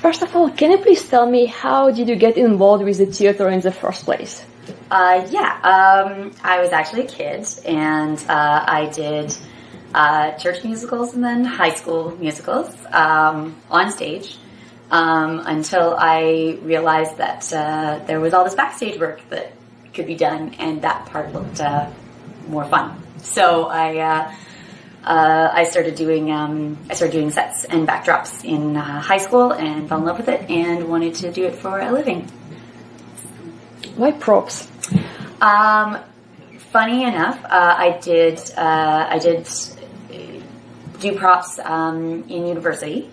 First of all, can you please tell me how did you get involved with the theater in the first place? I was actually a kid, and I did church musicals and then high school musicals on stage until I realized that there was all this backstage work that could be done, and that part looked more fun. So I started doing sets and backdrops in high school and fell in love with it and wanted to do it for a living. Why props? Funny enough, I did do props in university,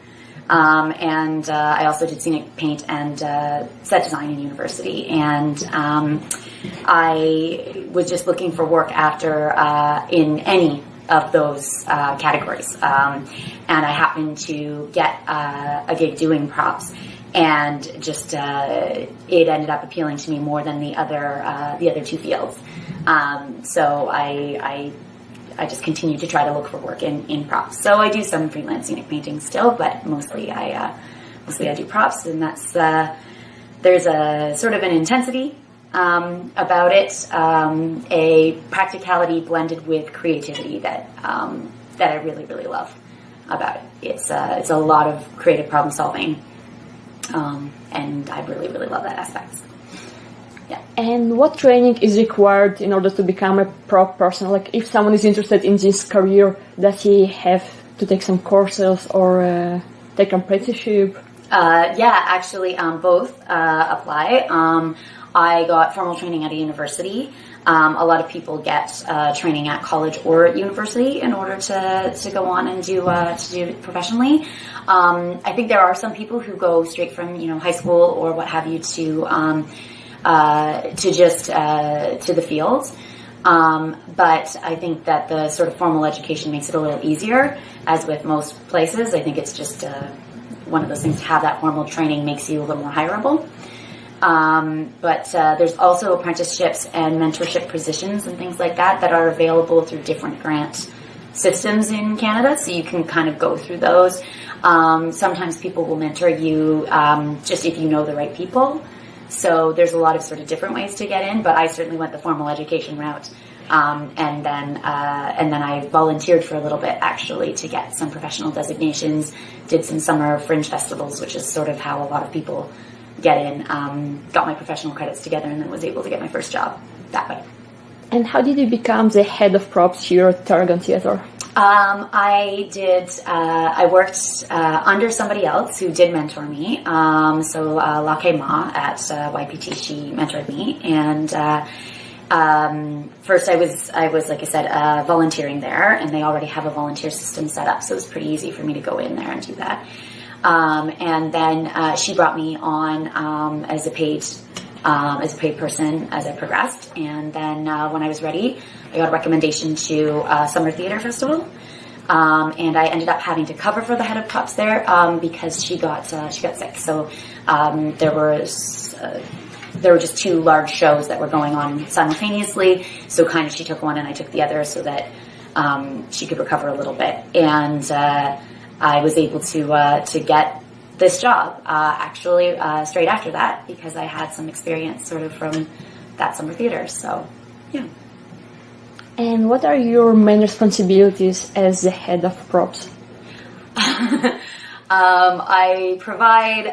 and I also did scenic paint and set design in university. And I was just looking for work after in any of those categories, and I happened to get a gig doing props. And just it ended up appealing to me more than the other two fields. So I just continued to try to look for work in props. So I do some freelance scenic painting still, but mostly I do props, and that's there's a sort of an intensity about it, a practicality blended with creativity that I really love about it. It's a lot of creative problem solving. And I really love that aspect. Yeah. And what training is required in order to become a prop person? Like, if someone is interested in this career, does he have to take some courses or take an apprenticeship? Actually, both apply. I got formal training at a university. A lot of people get training at college or at university in order to go on and do it professionally. I think there are some people who go straight from high school or what have you to the field. But I think that the sort of formal education makes it a little easier, as with most places. I think it's just one of those things. To have that formal training makes you a little more hireable. But there's also apprenticeships and mentorship positions and things like that are available through different grant systems in Canada, so you can kind of go through those. Sometimes people will mentor you just if you know the right people. So there's a lot of sort of different ways to get in, but I certainly went the formal education route. And then I volunteered for a little bit, actually, to get some professional designations, did some summer fringe festivals, which is sort of how a lot of people get in, got my professional credits together, and then was able to get my first job that way. And how did you become the head of props here at Tarragon Theatre? I worked under somebody else who did mentor me. So Lake Ma at YPT, she mentored me, and first I was like I said, volunteering there, and they already have a volunteer system set up, so it was pretty easy for me to go in there and do that. And then she brought me on as a paid person as I progressed. And then when I was ready, I got a recommendation to Summer Theatre Festival, and I ended up having to cover for the head of props there because she got sick. So there were just two large shows that were going on simultaneously. So kind of she took one and I took the other so that she could recover a little bit. And I was able to get this job actually straight after that because I had some experience sort of from that summer theater. So, yeah. And what are your main responsibilities as the head of props? I provide,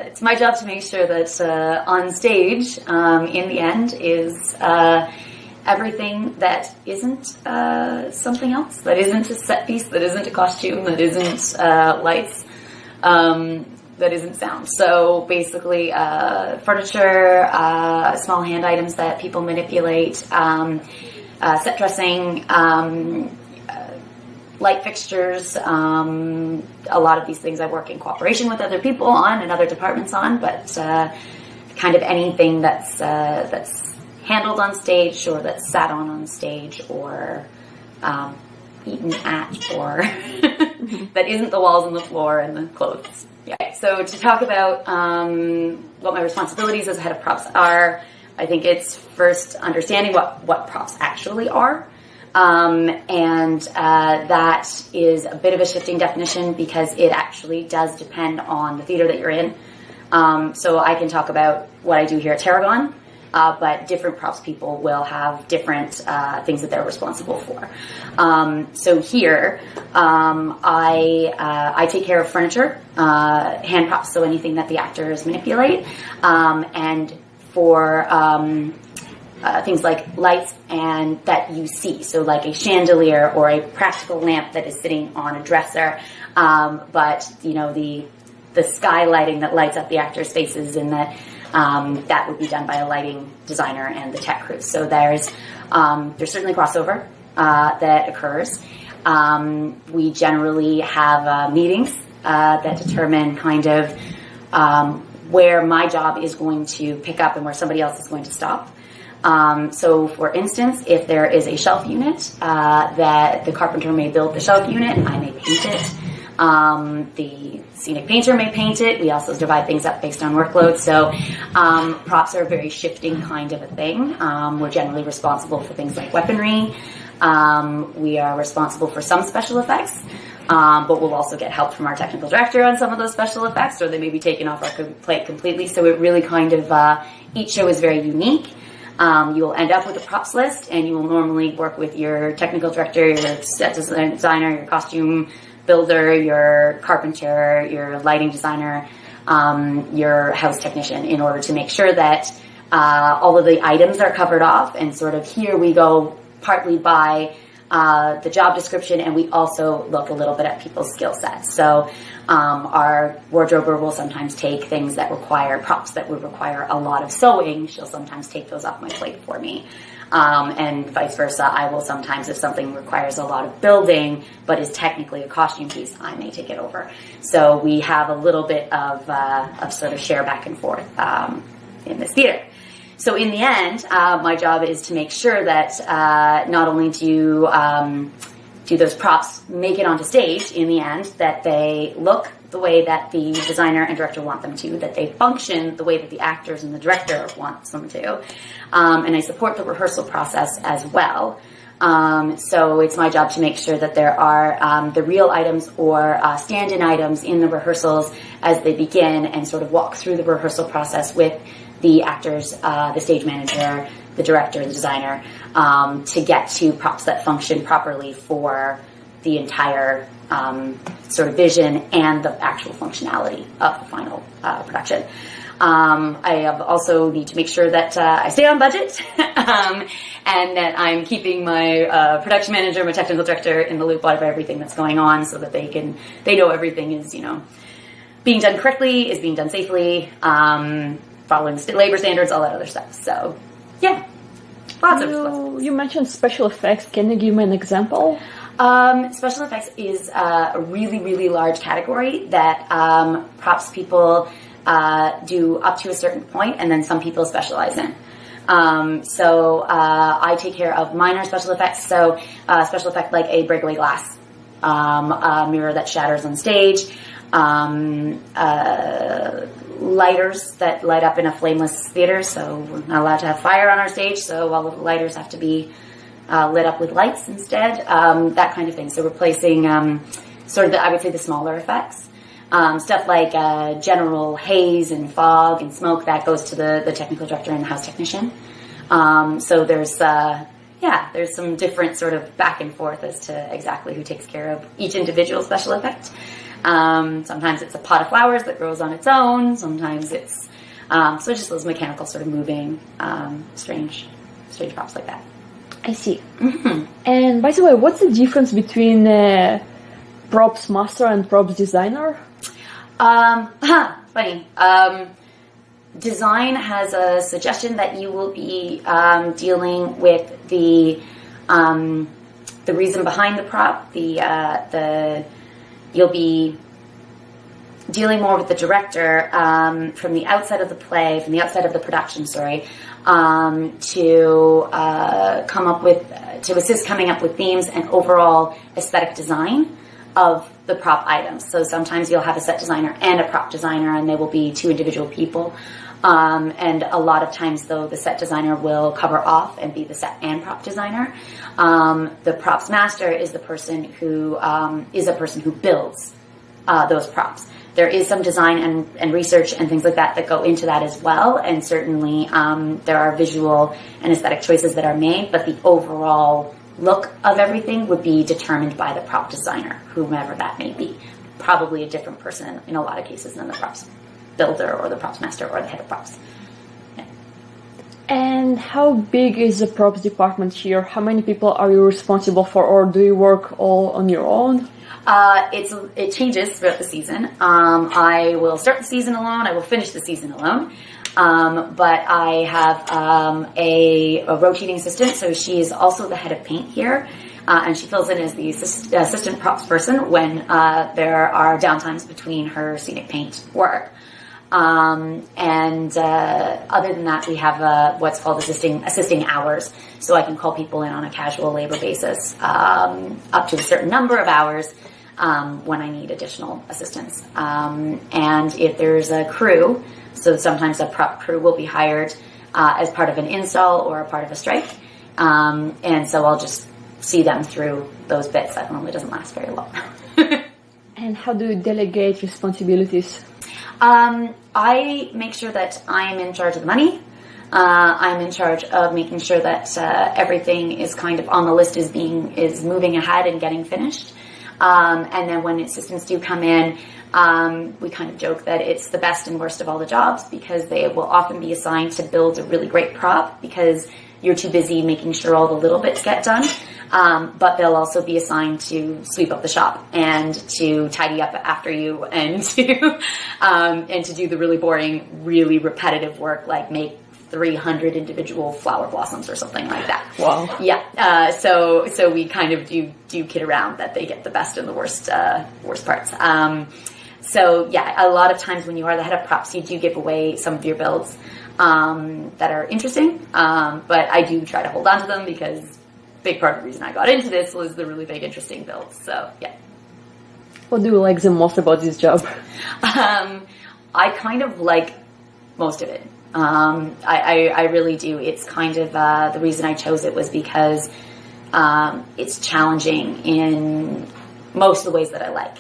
it's my job to make sure that on stage, in the end, is everything that isn't something else, that isn't a set piece, that isn't a costume, that isn't lights, that isn't sound. So basically furniture, small hand items that people manipulate, set dressing, light fixtures, a lot of these things I work in cooperation with other people on and other departments on, but kind of anything that's handled on stage or that's sat on stage or eaten at or that isn't the walls and the floor and the clothes. Yeah. So to talk about what my responsibilities as head of props are, I think it's first understanding what props actually are. And that is a bit of a shifting definition because it actually does depend on the theater that you're in. So I can talk about what I do here at Tarragon, but different props people will have different things that they're responsible for. So here, I take care of furniture, hand props, so anything that the actors manipulate, and for things like lights and that you see, so like a chandelier or a practical lamp that is sitting on a dresser, but you know, the sky lighting that lights up the actors' faces, and that would be done by a lighting designer and the tech crew. So there's certainly crossover that occurs. We generally have meetings that determine kind of where my job is going to pick up and where somebody else is going to stop. So for instance, if there is a shelf unit that the carpenter may build the shelf unit, I may paint it. The scenic painter may paint it. We also divide things up based on workload. So props are a very shifting kind of a thing. We're generally responsible for things like weaponry. We are responsible for some special effects, but we'll also get help from our technical director on some of those special effects, or they may be taken off our plate completely. So it really kind of, each show is very unique. You will end up with a props list, and you will normally work with your technical director, your set designer, your costume builder, your carpenter, your lighting designer, your house technician, in order to make sure that all of the items are covered off. And sort of here we go partly by the job description, and we also look a little bit at people's skill sets. So our wardrober will sometimes take things that require props that would require a lot of sewing. She'll sometimes take those off my plate for me. And vice versa. I will sometimes, if something requires a lot of building but is technically a costume piece, I may take it over. So we have a little bit of sort of share back and forth in this theater. So in the end, my job is to make sure that not only do those props make it onto stage in the end, that they look the way that the designer and director want them to, that they function the way that the actors and the director wants them to. And I support the rehearsal process as well. So it's my job to make sure that there are the real items or stand-in items in the rehearsals as they begin, and sort of walk through the rehearsal process with the actors, the stage manager, the director, the designer, to get to props that function properly for the entire sort of vision and the actual functionality of the final production. I also need to make sure that I stay on budget and that I'm keeping my production manager, my technical director in the loop of everything that's going on, so that they know everything is, being done correctly, is being done safely, following labor standards, all that other stuff. So, yeah, lots of. You mentioned special effects. Can you give me an example? Special effects is a really, really large category that props people do up to a certain point, and then some people specialize in. So I take care of minor special effects. So special effect like a breakaway glass, a mirror that shatters on stage, lighters that light up in a flameless theater. So we're not allowed to have fire on our stage, so all of the lighters have to be lit up with lights instead, that kind of thing. So replacing sort of I would say the smaller effects. Stuff like general haze and fog and smoke, that goes to the technical director and the house technician. So there's some different sort of back and forth as to exactly who takes care of each individual special effect. Sometimes it's a pot of flowers that grows on its own. Sometimes it's so just those mechanical sort of moving strange props like that. I see. Mm-hmm. And by the way, what's the difference between props master and props designer? Funny. Design has a suggestion that you will be dealing with the reason behind the prop. You'll be dealing more with the director from the outside of the play, from the outside of the production, to assist coming up with themes and overall aesthetic design of the prop items. So sometimes you'll have a set designer and a prop designer, and they will be two individual people. And a lot of times, though, the set designer will cover off and be the set and prop designer. The props master is the person who is a person who builds those props. There is some design and research and things like that go into that as well. And certainly there are visual and aesthetic choices that are made, but the overall look of everything would be determined by the prop designer, whomever that may be. Probably a different person in a lot of cases than the props builder or the props master or the head of props. Yeah. And how big is the props department here? How many people are you responsible for, or do you work all on your own? It changes throughout the season. I will start the season alone. I will finish the season alone. But I have a rotating assistant, so she is also the head of paint here. And she fills in as the assistant props person when there are downtimes between her scenic paint work. Other than that, we have what's called assisting hours. So I can call people in on a casual labor basis up to a certain number of hours when I need additional assistance. And if there's a crew, so sometimes a prop crew will be hired as part of an install or a part of a strike. And so I'll just see them through those bits. That normally doesn't last very long. And how do you delegate responsibilities? I make sure that I'm in charge of the money. I'm in charge of making sure that everything is kind of on the list is moving ahead and getting finished. And then when assistants do come in, we kind of joke that it's the best and worst of all the jobs, because they will often be assigned to build a really great prop because you're too busy making sure all the little bits get done. But they'll also be assigned to sweep up the shop and to tidy up after you and to do the really boring, really repetitive work, like make 300 individual flower blossoms or something like that. Wow. Yeah. So we kind of do kid around that they get the best and the worst parts. So yeah, a lot of times when you are the head of props, you do give away some of your builds that are interesting. But I do try to hold on to them because big part of the reason I got into this was the really big, interesting builds. So yeah. What do you like the most about this job? I kind of like most of it. I really do. It's kind of the reason I chose it was because it's challenging in most of the ways that I like.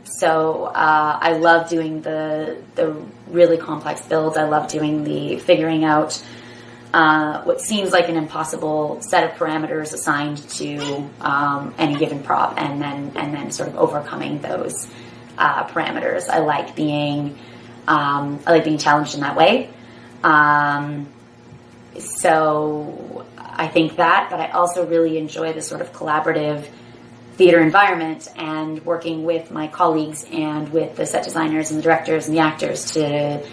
So I love doing the really complex builds. I love doing the figuring out what seems like an impossible set of parameters assigned to any given prop, and then sort of overcoming those parameters. I like being challenged in that way. So I think that, but I also really enjoy the sort of collaborative theater environment and working with my colleagues and with the set designers and the directors and the actors to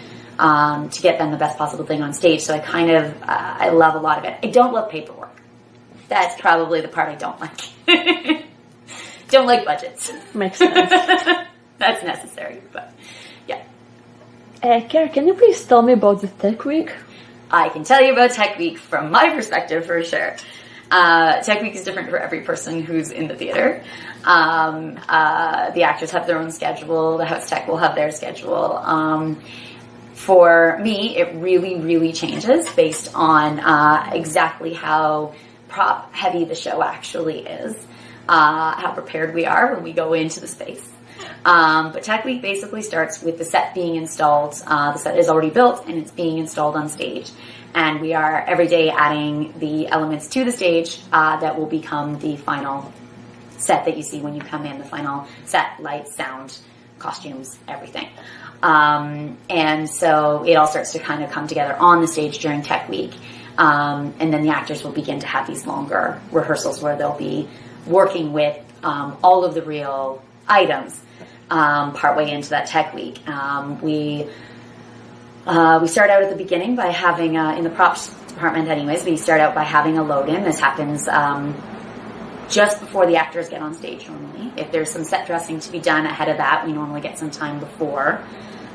get them the best possible thing on stage. So I love a lot of it. I don't love paperwork. That's probably the part I don't like. Don't like budgets. Makes sense. That's necessary, but yeah. Kara, can you please tell me about the Tech Week? I can tell you about Tech Week from my perspective for sure. Tech Week is different for every person who's in the theater. The actors have their own schedule. The house tech will have their schedule. For me, it really, really changes based on exactly how prop heavy the show actually is, how prepared we are when we go into the space. But Tech Week basically starts with the set being installed. The set is already built and it's being installed on stage. And we are every day adding the elements to the stage that will become the final set that you see when you come in, the final set, lights, sound, costumes, everything. And so it all starts to kind of come together on the stage during Tech Week. And then the actors will begin to have these longer rehearsals where they'll be working with all of the real items partway into that Tech Week. We start out at the beginning by having, in the props department anyways, we start out by having a load-in. This happens just before the actors get on stage normally. If there's some set dressing to be done ahead of that, we normally get some time before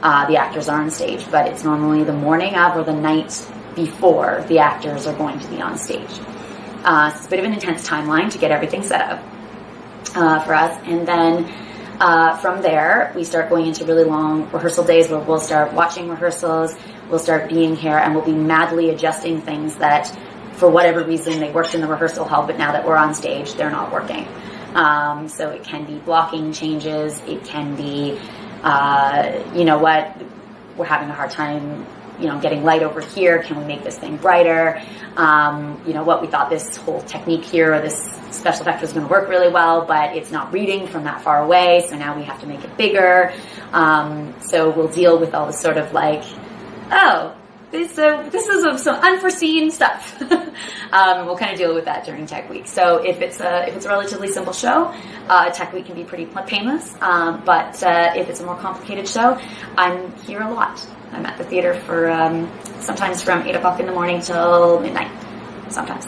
the actors are on stage. But it's normally the morning of or the night before the actors are going to be on stage. So it's a bit of an intense timeline to get everything set up for us. And then From there, we start going into really long rehearsal days where we'll start watching rehearsals, we'll start being here, and we'll be madly adjusting things that, for whatever reason, they worked in the rehearsal hall, but now that we're on stage, they're not working. So it can be blocking changes, it can be, you know what, we're having a hard time, you know, getting light over here, can we make this thing brighter? You know what, we thought this whole technique here, or this special effect was going to work really well, but it's not reading from that far away, so now we have to make it bigger. So we'll deal with all the sort of like, oh, this is some unforeseen stuff. We'll kind of deal with that during Tech Week. So if it's a relatively simple show, Tech Week can be pretty painless. But if it's a more complicated show, I'm here a lot. I'm at the theater for sometimes from 8 o'clock in the morning till midnight. Sometimes,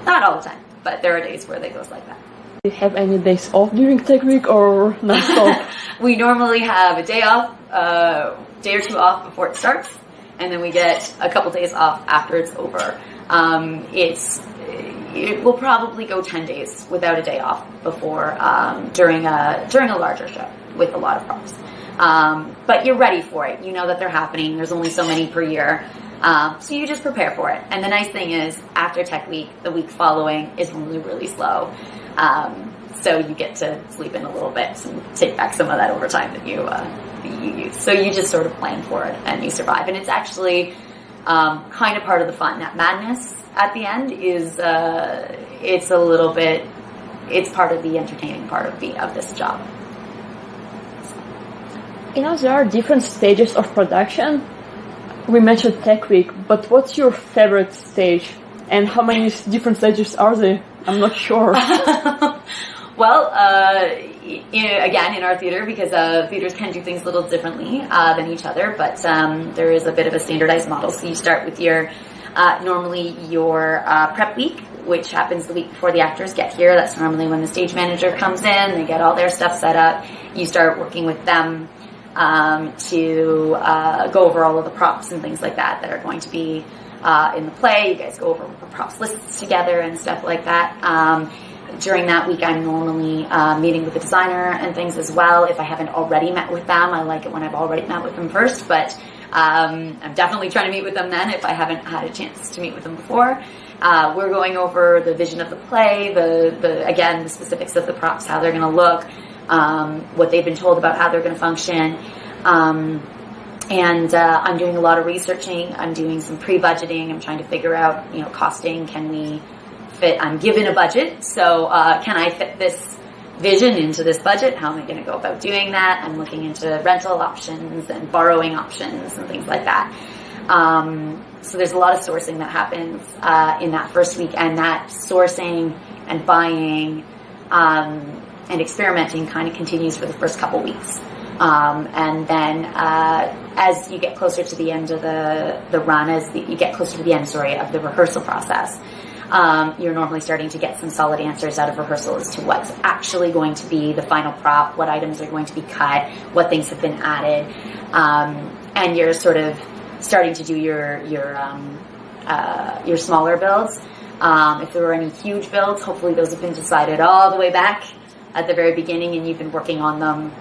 not all the time, but there are days where it goes like that. Do you have any days off during Tech Week or non-stop? We normally have a day off, day or two off before it starts, and then we get a couple days off after it's over. It will probably go 10 days without a day off before during a larger show with a lot of props. But you're ready for it. You know that they're happening. There's only so many per year. So you just prepare for it. And the nice thing is, after Tech Week, the week following is really, really slow. So you get to sleep in a little bit and take back some of that overtime that you use. So you just sort of plan for it and you survive. And it's actually kind of part of the fun. That madness at the end is it's a little bit, it's part of the entertaining part of this job. You know, there are different stages of production. We mentioned Tech Week, but what's your favorite stage? And how many different stages are there? I'm not sure. Well, again, in our theater, because theaters can do things a little differently than each other, but there is a bit of a standardized model. So you start with your, normally your prep week, which happens the week before the actors get here. That's normally when the stage manager comes in, they get all their stuff set up. You start working with them to go over all of the props and things like that are going to be in the play. You guys go over the props lists together and stuff like that. During that week, I'm normally meeting with the designer and things as well. If I haven't already met with them, I like it when I've already met with them first, but I'm definitely trying to meet with them then if I haven't had a chance to meet with them before. We're going over the vision of the play, again, the specifics of the props, how they're going to look, what they've been told about how they're going to function. And I'm doing a lot of researching. I'm doing some pre-budgeting. I'm trying to figure out, you know, costing. Can we fit? I'm given a budget, so can I fit this vision into this budget? How am I going to go about doing that? I'm looking into rental options and borrowing options and things like that. So there's a lot of sourcing that happens in that first week, and that sourcing and buying and experimenting kind of continues for the first couple weeks. And then as you get closer to the end of the run, you get closer to the end, of the rehearsal process, you're normally starting to get some solid answers out of rehearsal as to what's actually going to be the final prop, what items are going to be cut, what things have been added, and you're sort of starting to do your smaller builds. If there were any huge builds, hopefully those have been decided all the way back at the very beginning, and you've been working on them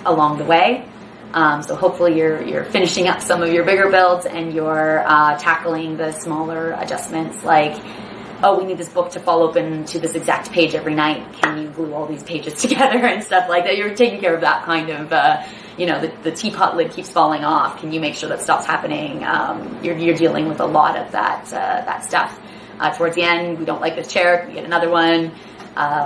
along the way. So hopefully you're finishing up some of your bigger builds, and you're tackling the smaller adjustments, like, oh, we need this book to fall open to this exact page every night. Can you glue all these pages together and stuff like that? You're taking care of that kind of, the teapot lid keeps falling off. Can you make sure that stops happening? You're dealing with a lot of that stuff. Towards the end, we don't like this chair. Can we get another one?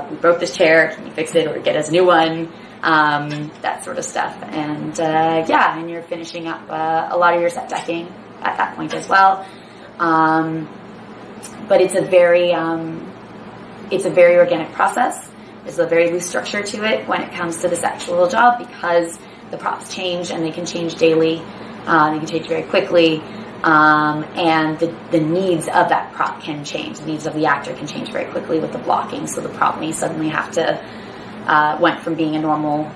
We broke this chair. Can you fix it or get us a new one? That sort of stuff. And and you're finishing up a lot of your set decking at that point as well. But it's a very organic process. There's a very loose structure to it when it comes to this actual job, because the props change, and they can change daily. They can change very quickly. And the needs of that prop can change. The needs of the actor can change very quickly with the blocking. So the prop may suddenly have to went from being a normal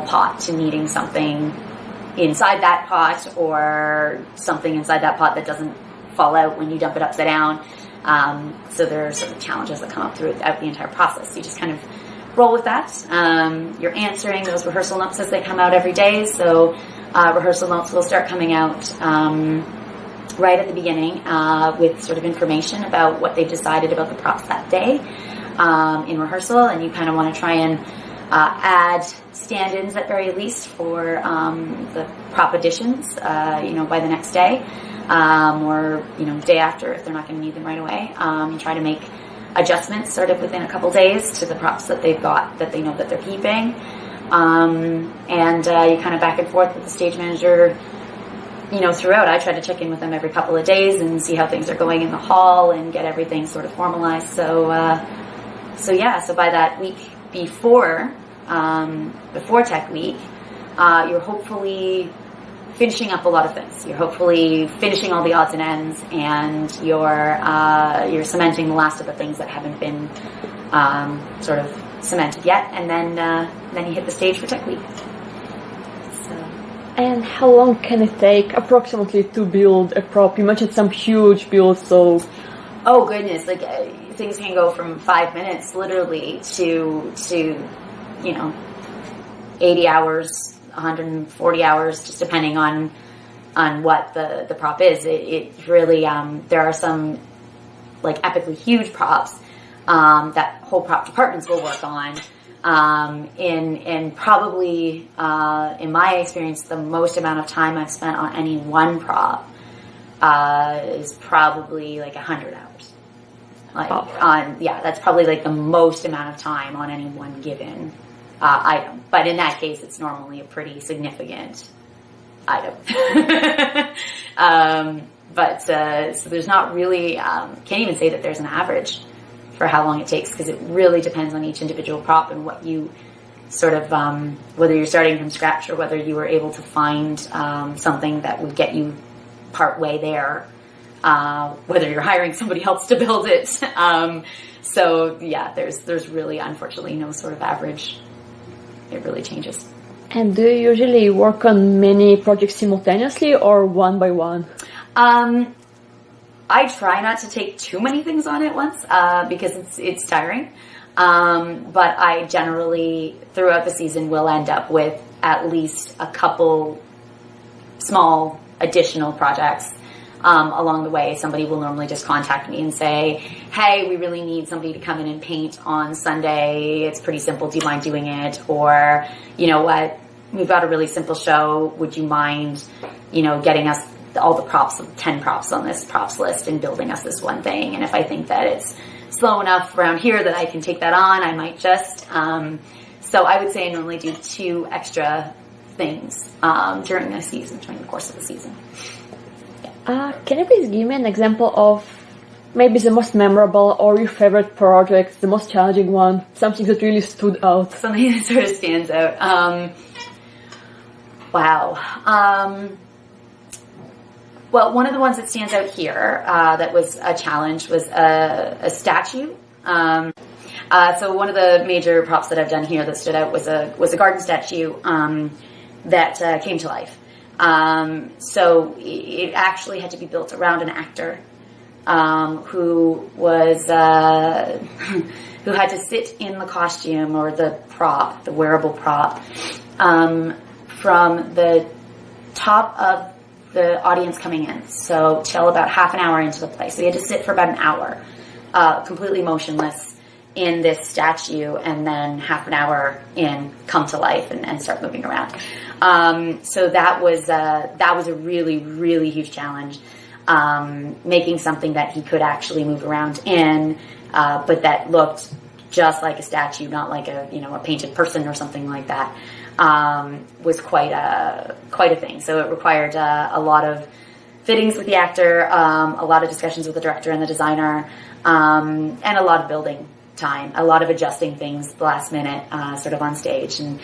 pot to needing something inside that pot, or something inside that pot that doesn't fall out when you dump it upside down. So there are sort of challenges that come up throughout the entire process. You just kind of roll with that. You're answering those rehearsal notes as they come out every day. So rehearsal notes will start coming out right at the beginning with sort of information about what they've decided about the props that day in rehearsal. And you kind of want to try and add stand-ins at very least for the prop additions, by the next day or, day after if they're not going to need them right away. You try to make adjustments sort of within a couple days to the props that they've got that they know that they're keeping. And you kind of back and forth with the stage manager, throughout. I try to check in with them every couple of days and see how things are going in the hall and get everything sort of formalized. So by that week before Tech Week, you're hopefully finishing up a lot of things. You're hopefully finishing all the odds and ends, and you're cementing the last of the things that haven't been sort of cemented yet, and then you hit the stage for Tech Week. And how long can it take approximately to build a prop? You mentioned some huge builds, so... Oh goodness, things can go from 5 minutes literally to 80 hours, 140 hours, just depending on what the prop is. It really, there are some epically huge props that whole prop departments will work on. In probably, in my experience, the most amount of time I've spent on any one prop is probably 100 hours. That's probably the most amount of time on any one given item. But in that case, it's normally a pretty significant item. So there's not really, can't even say that there's an average for how long it takes, because it really depends on each individual prop and what you sort of, whether you're starting from scratch or whether you were able to find something that would get you part way there, whether you're hiring somebody else to build it. There's really, unfortunately, no sort of average. It really changes. And do you usually work on many projects simultaneously or one by one? I try not to take too many things on at once because it's tiring. But I generally, throughout the season, will end up with at least a couple small additional projects along the way. Somebody will normally just contact me and say, hey, we really need somebody to come in and paint on Sunday. It's pretty simple. Do you mind doing it? Or, you know what, we've got a really simple show. Would you mind, getting us all the props, 10 props on this props list and building us this one thing? And if I think that it's slow enough around here that I can take that on, I might just. So I would say I normally do 2 extra things during the course of the season. Can you please give me an example of maybe the most memorable or your favorite project, the most challenging one, something that really stood out? Something that sort of stands out. Wow. Well, one of the ones that stands out here that was a challenge was a statue. So one of the major props that I've done here that stood out was a garden statue that came to life. So it actually had to be built around an actor who had to sit in the costume or the prop, the wearable prop, from the top of the audience coming in, so till about half an hour into the play. So he had to sit for about an hour, completely motionless in this statue, and then half an hour in, come to life and start moving around. So that was a really, really huge challenge, making something that he could actually move around in, but that looked just like a statue, not like a painted person or something like that. Was quite a thing. So it required a lot of fittings with the actor, a lot of discussions with the director and the designer, and a lot of building time, a lot of adjusting things the last minute, sort of on stage, and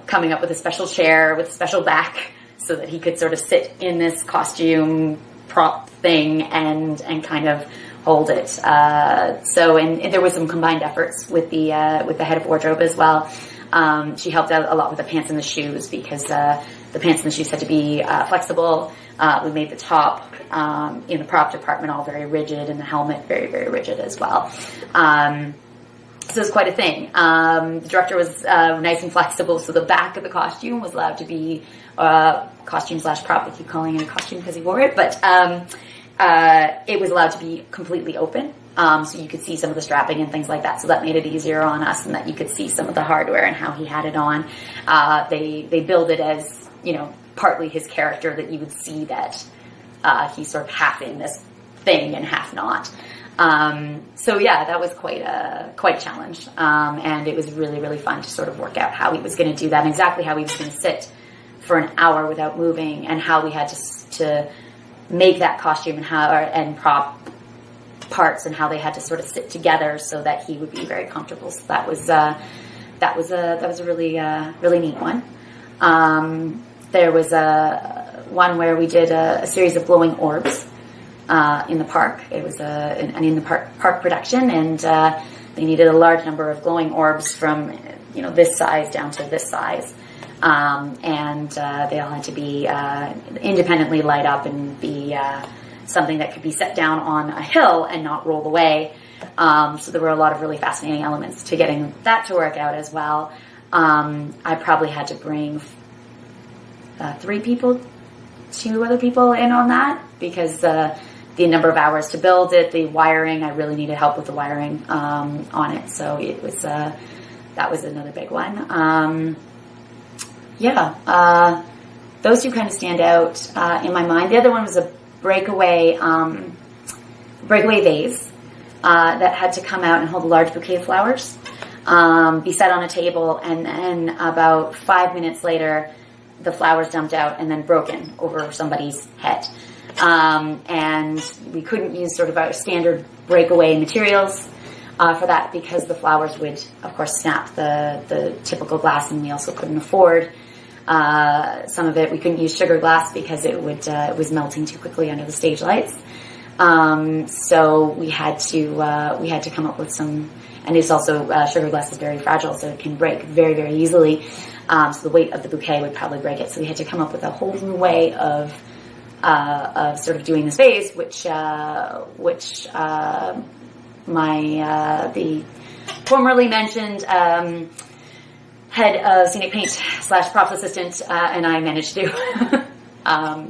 coming up with a special chair with a special back so that he could sort of sit in this costume prop thing and kind of hold it. And there was some combined efforts with the head of wardrobe as well. She helped out a lot with the pants and the shoes because the pants and the shoes had to be flexible. We made the top in the prop department all very rigid, and the helmet very, very rigid as well. So it's quite a thing. The director was nice and flexible, so the back of the costume was allowed to be costume / prop. I keep calling it a costume because he wore it, but it was allowed to be completely open. So you could see some of the strapping and things like that. So that made it easier on us, and that you could see some of the hardware and how he had it on. They build it as, partly his character, that you would see that he's sort of half in this thing and half not. So yeah, that was quite a challenge. And it was really, really fun to sort of work out how he was going to do that, and exactly how he was going to sit for an hour without moving, and how we had to make that costume and prop parts, and how they had to sort of sit together so that he would be very comfortable. So that was a really really neat one. There was one where we did a series of glowing orbs in the park. It was an in the park production, and they needed a large number of glowing orbs from this size down to this size, and they all had to be independently light up and be something that could be set down on a hill and not roll away. So there were a lot of really fascinating elements to getting that to work out as well. I probably had to bring 2 other people in on that, because the number of hours to build it, the wiring, I really needed help with the wiring on it. So it was that was another big one. Those 2 kind of stand out in my mind. The other one was a breakaway vase that had to come out and hold a large bouquet of flowers, be set on a table, and then about 5 minutes later, the flowers dumped out and then broken over somebody's head. And we couldn't use sort of our standard breakaway materials for that, because the flowers would, of course, snap the typical glass, and we also couldn't afford some of it. We couldn't use sugar glass because it was melting too quickly under the stage lights. So we had to come up with some, and it's also sugar glass is very fragile, so it can break very, very easily. So the weight of the bouquet would probably break it. So we had to come up with a whole new way of sort of doing this vase, which the formerly mentioned head of scenic paint / props assistant and I managed to do.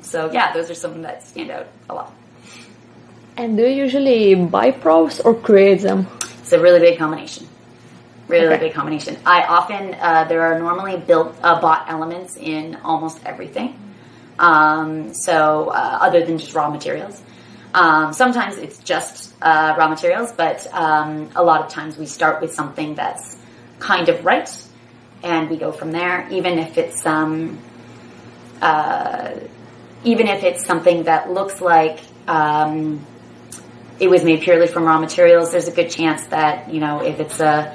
So yeah, those are some that stand out a lot. And do you usually buy props or create them? It's a really big combination. Big combination. I often, there are normally bought elements in almost everything. Other than just raw materials. Sometimes it's just raw materials, but a lot of times we start with something that's kind of right, and we go from there. Even if it's something that looks like it was made purely from raw materials, there's a good chance that, if it's a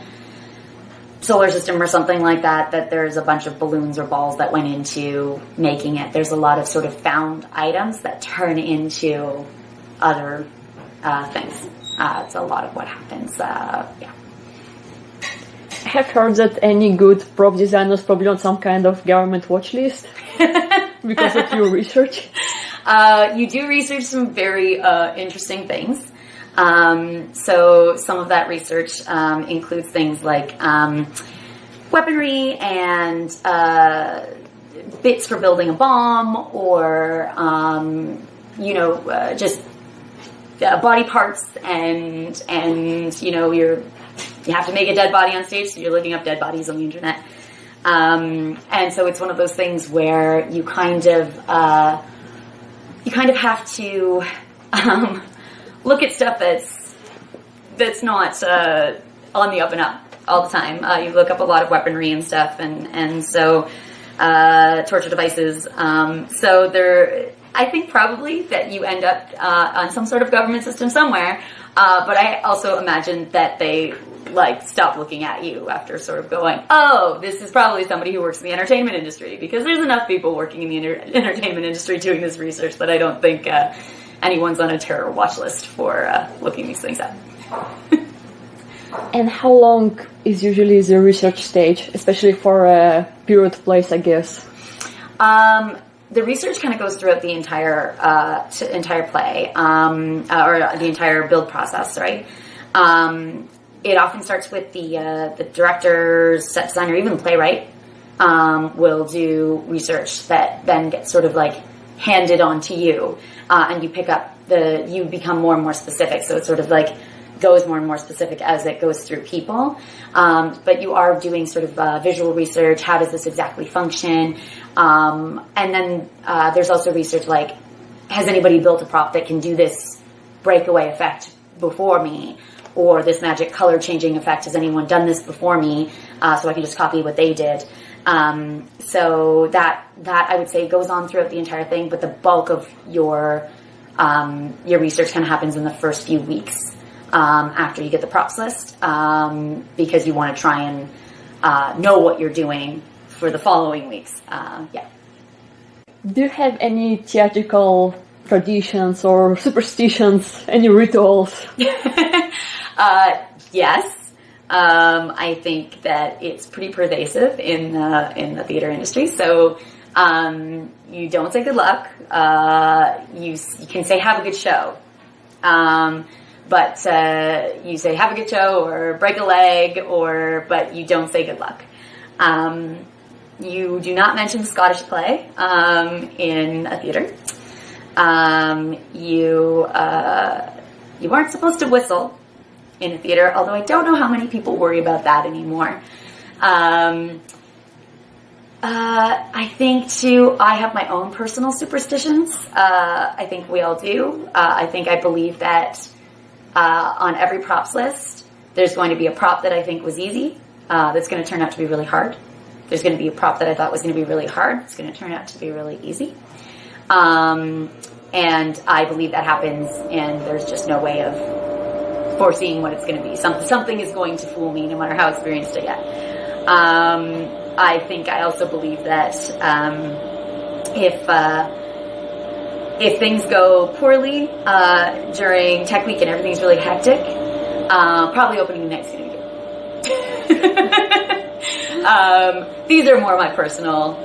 solar system or something like that, that there's a bunch of balloons or balls that went into making it. There's a lot of sort of found items that turn into other things. It's a lot of what happens. I have heard that any good prop designer is probably on some kind of government watch list because of your research. You do research some very interesting things. So some of that research includes things like weaponry and bits for building a bomb, or just body parts, and you have to make a dead body on stage, so you're looking up dead bodies on the internet. And so it's one of those things where you kind of have to look at stuff that's not on the up and up all the time. You look up a lot of weaponry and stuff, and so torture devices. So I think probably that you end up on some sort of government system somewhere. But I also imagine that they stop looking at you after sort of going, oh, this is probably somebody who works in the entertainment industry, because there's enough people working in the entertainment industry doing this research that I don't think anyone's on a terror watch list for looking these things up. And how long is usually the research stage, especially for a period place, I guess? The research kind of goes throughout the entire play, or the entire build process, right? it often starts with the director, set designer, even the playwright will do research that then gets sort of like handed on to you, and you pick up you become more and more specific. So it sort of like goes more and more specific as it goes through people. But you are doing sort of visual research. How does this exactly function? And then there's also research like, has anybody built a prop that can do this breakaway effect before me? Or this magic color changing effect, has anyone done this before me? So I can just copy what they did. So that I would say goes on throughout the entire thing, but the bulk of your research kind of happens in the first few weeks after you get the props list, because you want to try and know what you're doing for the following weeks. Yeah. Do you have any theatrical traditions or superstitions, any rituals? Yes. I think that it's pretty pervasive in the theater industry. So you don't say good luck. You can say have a good show. But you say have a good show or break a leg, but you don't say good luck. You do not mention Scottish play in a theater. You aren't supposed to whistle in a theater, although I don't know how many people worry about that anymore. I think too, I have my own personal superstitions. I think we all do. I believe that on every props list, there's going to be a prop that I think was easy, that's going to turn out to be really hard. There's going to be a prop that I thought was going to be really hard. It's going to turn out to be really easy. And I believe that happens, and there's just no way of foreseeing what it's going to be. Something is going to fool me, no matter how experienced I get. I think I also believe that if things go poorly during tech week and everything's really hectic, probably opening night's going to be good. These are more my personal.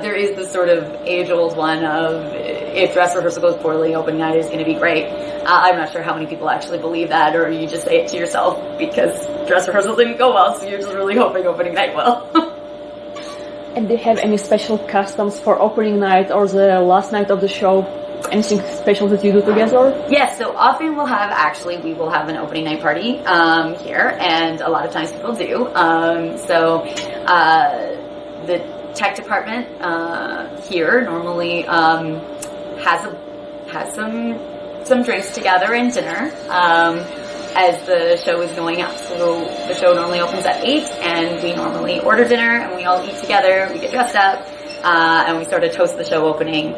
There is this sort of age-old one of if dress rehearsal goes poorly, opening night is going to be great. I'm not sure how many people actually believe that, or you just say it to yourself because dress rehearsal didn't go well, so you're just really hoping opening night will. And do you have any special customs for opening night or the last night of the show? Anything special that you do together? Yes, so often we will have an opening night party here, and a lot of times people do. The tech department here normally has some drinks together and dinner as the show is going up. So the show normally opens at 8, and we normally order dinner, and we all eat together. We get dressed up, and we sort of toast the show opening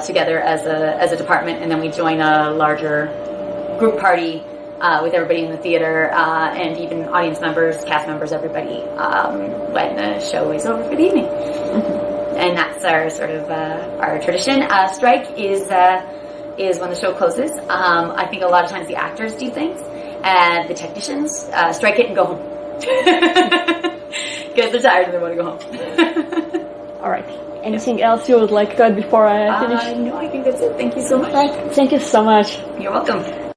together as a department, and then we join a larger group party with everybody in the theater, and even audience members, cast members, everybody, when the show is over for the evening. Mm-hmm. And that's our sort of our tradition. Strike is when the show closes. I think a lot of times the actors do things, and the technicians strike it and go home because they're tired and they want to go home. All right. Anything else you would like to add before I finish? No, I think that's it. Thank you so much. Right. Thank you so much. You're welcome.